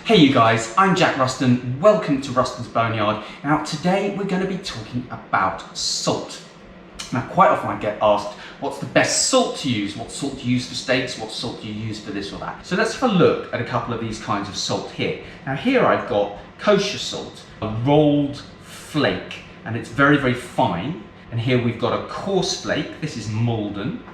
Hey you guys, I'm Jack Ruston, welcome to Ruston's Boneyard. Now today we're going to be talking about salt. Now quite often I get asked, what's the best salt to use? What salt do you use for steaks? What salt do you use for this or that? So let's have a look at a couple of these kinds of salt here. Now here I've got kosher salt, a rolled flake, and it's very, very fine. And here we've got a coarse flake, this is Malden.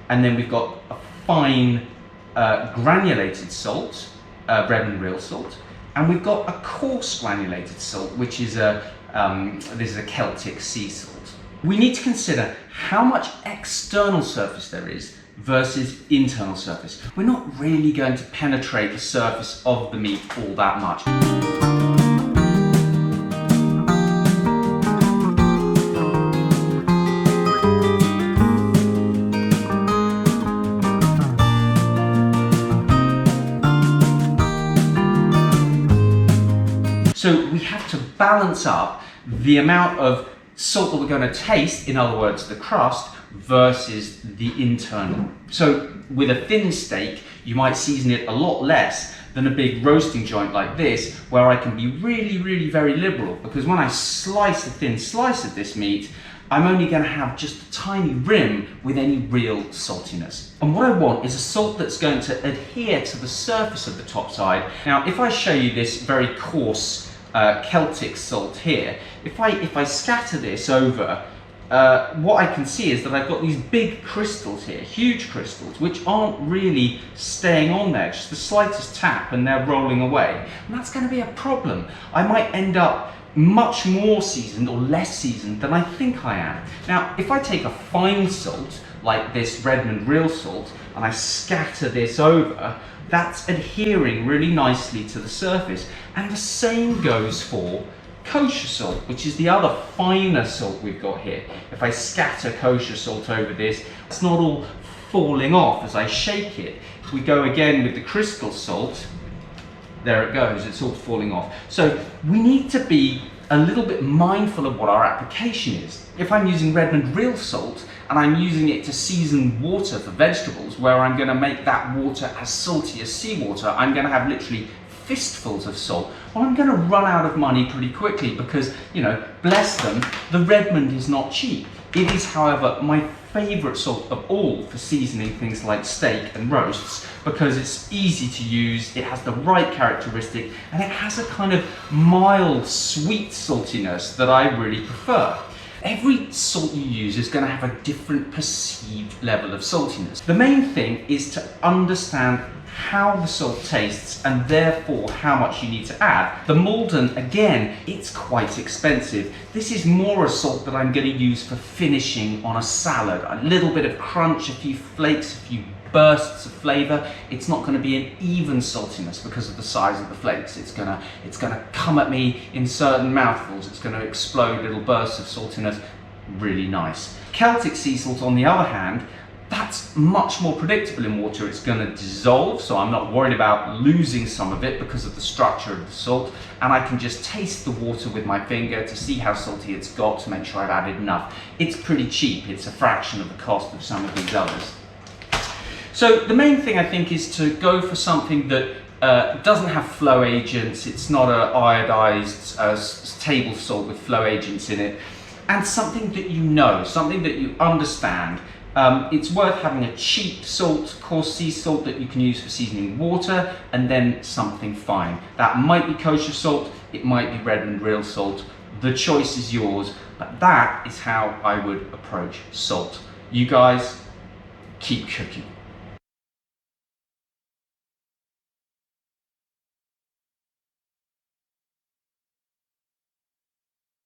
And then we've got a fine granulated salt, red and real salt, and we've got a coarse granulated salt, which is this is a Celtic sea salt. We need to consider how much external surface there is versus internal surface. We're not really going to penetrate the surface of the meat all that much. So we have to balance up the amount of salt that we're going to taste, in other words, the crust, versus the internal. So with a thin steak, you might season it a lot less than a big roasting joint like this, where I can be really, really very liberal, because when I slice a thin slice of this meat, I'm only going to have just a tiny rim with any real saltiness. And what I want is a salt that's going to adhere to the surface of the top side. Now, if I show you this very coarse Celtic salt here, if I scatter this over, what I can see is that I've got these big crystals here, huge crystals, which aren't really staying on there, just the slightest tap and they're rolling away. And that's going to be a problem. I might end up much more seasoned or less seasoned than I think I am. Now, if I take a fine salt, like this Redmond real salt, and I scatter this over, that's adhering really nicely to the surface. And the same goes for kosher salt, which is the other finer salt we've got here. If I scatter kosher salt over this, it's not all falling off as I shake it. If we go again with the crystal salt, there it goes, it's all falling off. So we need to be a little bit mindful of what our application is. If I'm using Redmond real salt and I'm using it to season water for vegetables, where I'm going to make that water as salty as seawater, I'm going to have literally fistfuls of salt. Well, I'm going to run out of money pretty quickly because, you know, bless them, the Redmond is not cheap. It is, however, my favourite salt of all for seasoning things like steak and roasts, because it's easy to use, it has the right characteristic, and it has a kind of mild, sweet saltiness that I really prefer. Every salt you use is going to have a different perceived level of saltiness. The main thing is to understand how the salt tastes and therefore how much you need to add. The Malden, again, it's quite expensive. This is more a salt that I'm going to use for finishing on a salad. A little bit of crunch, a few flakes, a few bursts of flavour. It's not going to be an even saltiness because of the size of the flakes. It's going to come at me in certain mouthfuls. It's going to explode little bursts of saltiness. Really nice. Celtic sea salt, on the other hand, that's much more predictable in water. It's going to dissolve, so I'm not worried about losing some of it because of the structure of the salt, and I can just taste the water with my finger to see how salty it's got to make sure I've added enough. It's pretty cheap. It's a fraction of the cost of some of these others. So the main thing I think is to go for something that doesn't have flow agents. It's not an iodized table salt with flow agents in it, and something that you know, something that you understand. It's worth having a cheap salt, coarse sea salt that you can use for seasoning water, and then something fine. That might be kosher salt, it might be Redmond real salt. The choice is yours, but that is how I would approach salt. You guys, keep cooking.